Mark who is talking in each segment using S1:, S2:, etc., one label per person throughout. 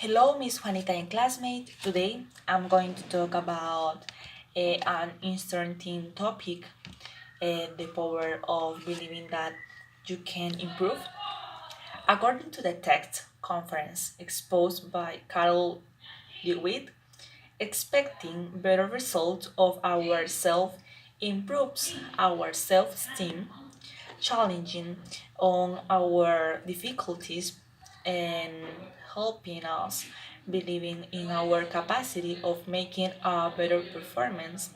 S1: Hello, Miss Juanita and classmate. Today I'm going to talk about an interesting topic, the power of believing that you can improve. According to the text conference exposed by Carol DeWitt, expecting better results of ourselves improves our self-esteem, challenging on our difficulties and helping us believing in our capacity of making a better performance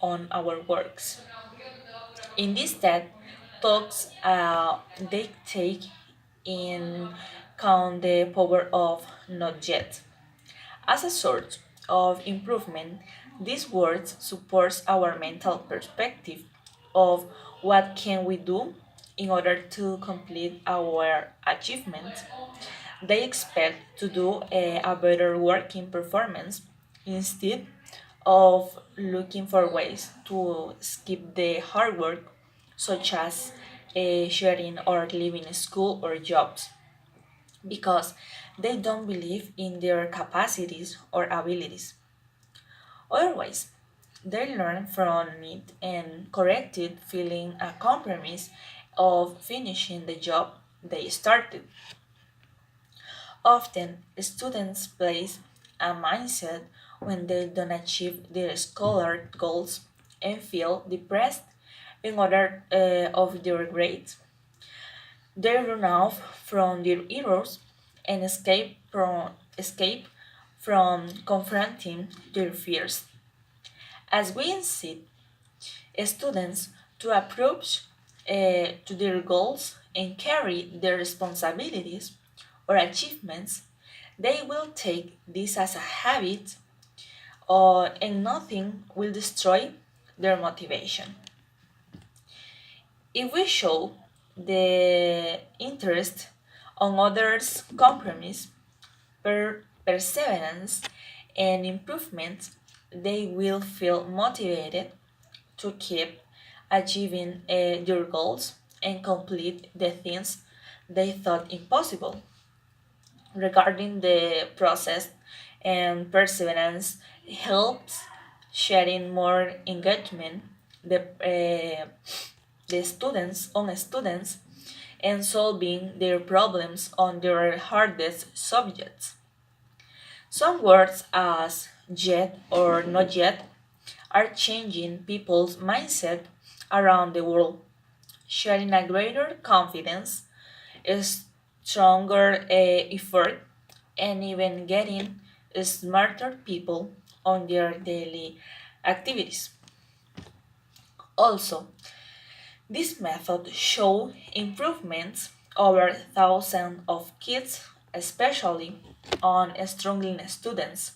S1: on our works. In this TED talks, they take in count the power of not yet. As a sort of improvement, this word supports our mental perspective of what can we do in order to complete our achievement. They expect to do a better working performance instead of looking for ways to skip the hard work, such as sharing or leaving school or jobs, because they don't believe in their capacities or abilities. Otherwise, they learn from it and correct it, feeling a compromise of finishing the job they started. Often, students place a mindset when they don't achieve their scholar goals and feel depressed in order of their grades. They run off from their errors and escape from confronting their fears. As we incite students to approach to their goals and carry their responsibilities or achievements, they will take this as a habit and nothing will destroy their motivation. If we show the interest on others' compromise, perseverance, and improvement, they will feel motivated to keep achieving their goals and complete the things they thought impossible. Regarding the process and perseverance helps sharing more engagement the students and solving their problems on their hardest subjects. Some words as yet or not yet are changing people's mindset around the world, sharing a greater confidence, a stronger effort, and even getting smarter people on their daily activities. Also, this method show improvements over thousands of kids, especially on struggling students.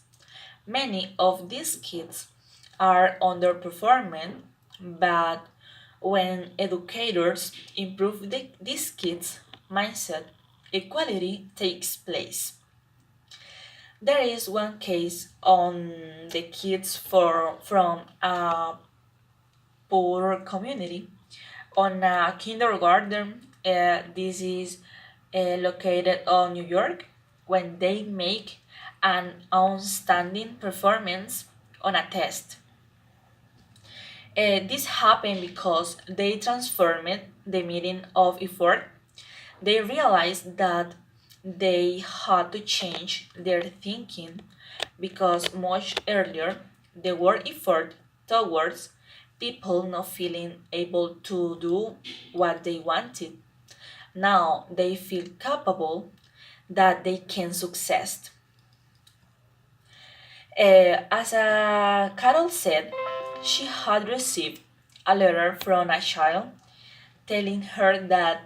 S1: Many of these kids are underperforming, but when educators improve these kids' mindset, equality takes place. There is one case on the kids from a poor community on a kindergarten. This is located on New York when they make an outstanding performance on a test. This happened because they transformed the meaning of effort. They realized that they had to change their thinking because much earlier the word effort towards people not feeling able to do what they wanted. Now they feel capable that they can succeed. As Carol said, she had received a letter from a child telling her that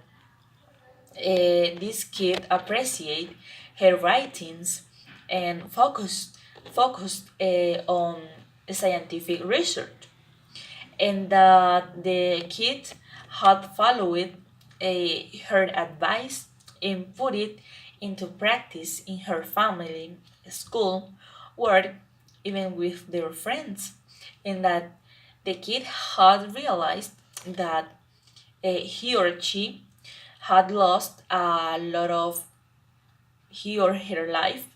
S1: this kid appreciate her writings and focused on scientific research, and that the kid had followed her advice and put it into practice in her family, school, work, even with their friends, and that the kid had realized that he or she had lost a lot of he or her life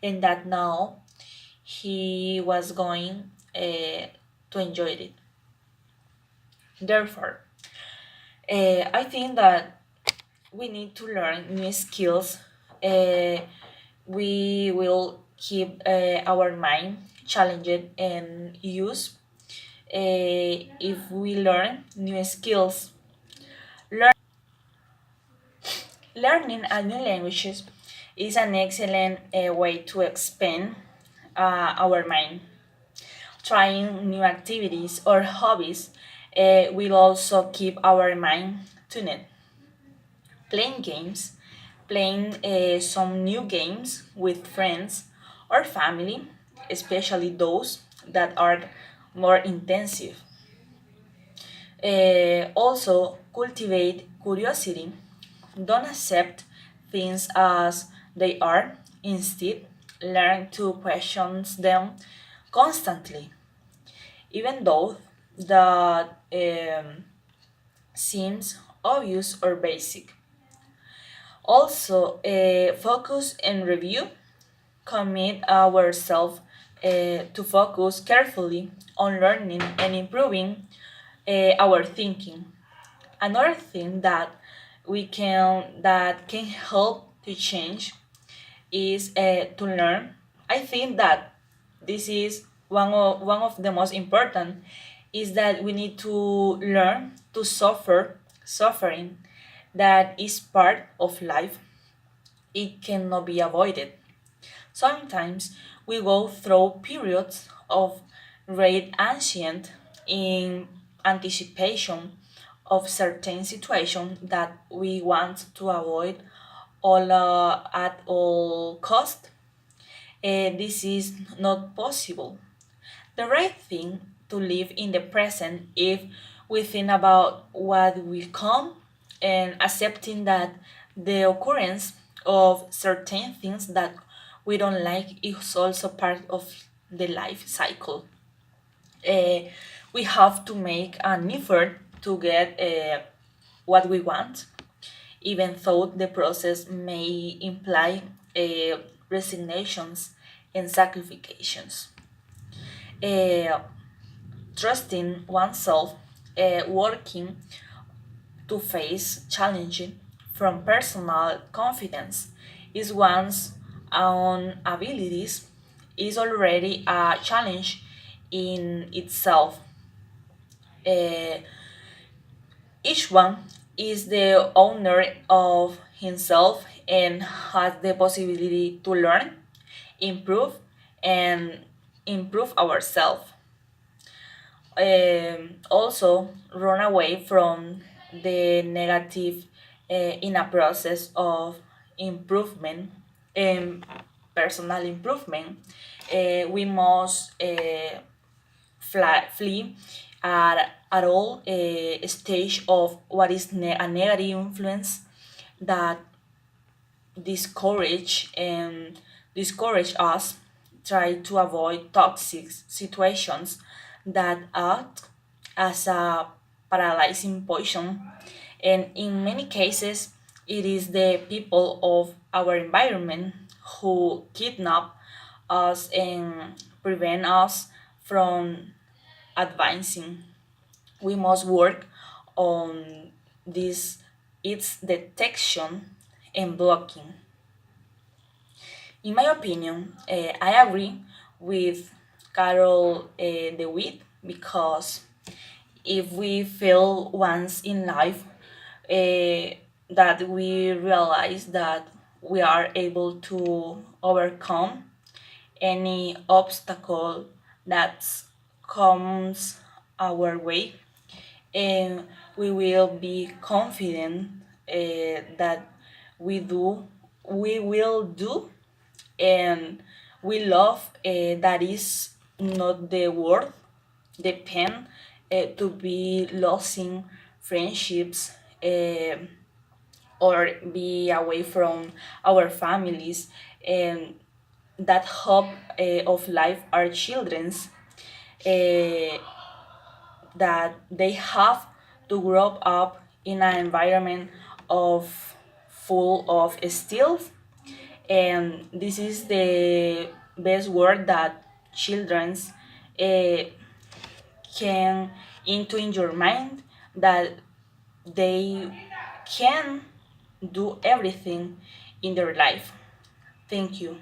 S1: and that now he was going to enjoy it. Therefore, I think that we need to learn new skills. Uh, we will keep our mind challenged and use if we learn new skills. Learning a new languages is an excellent way to expand our mind. Trying new activities or hobbies will also keep our mind tuned. Playing games, playing some new games with friends or family, especially those that are more intensive. Also, cultivate curiosity. Don't accept things as they are. Instead, learn to question them constantly, even though that seems obvious or basic. Also, focus and review. Commit ourselves to focus carefully on learning and improving our thinking. Another thing that can help to change is to learn. I think that this is one of the most important is that we need to learn to suffering that is part of life. It cannot be avoided. Sometimes we go through periods of great anxiety in anticipation of certain situations that we want to avoid at all cost. This is not possible. The right thing to live in the present if we think about what will come and accepting that the occurrence of certain things that we don't like is also part of the life cycle. Uh, we have to make an effort to get what we want, even though the process may imply resignations and sacrifications. Uh, Trusting oneself, working to face challenging from personal confidence is one's own abilities is already a challenge in itself. Uh, each one is the owner of himself and has the possibility to learn, improve, and improve ourselves. Also, run away from the negative in a process of improvement and personal improvement. We must flee at all stage of what is a negative influence that discourage us. Try to avoid toxic situations that act as a paralyzing poison, and in many cases it is the people of our environment who kidnap us and prevent us from advancing. We must work on this its detection and blocking. In my opinion, I agree with Carol DeWitt because if we fail once in life, that we realize that we are able to overcome any obstacle that comes our way, and we will be confident that we will do, and we love that is not the word depend to be losing friendships or be away from our families, and that hope of life our children's uh, that they have to grow up in an environment of full of stealth And this is the best word that children's can into in your mind, that they can do everything in their life. Thank you.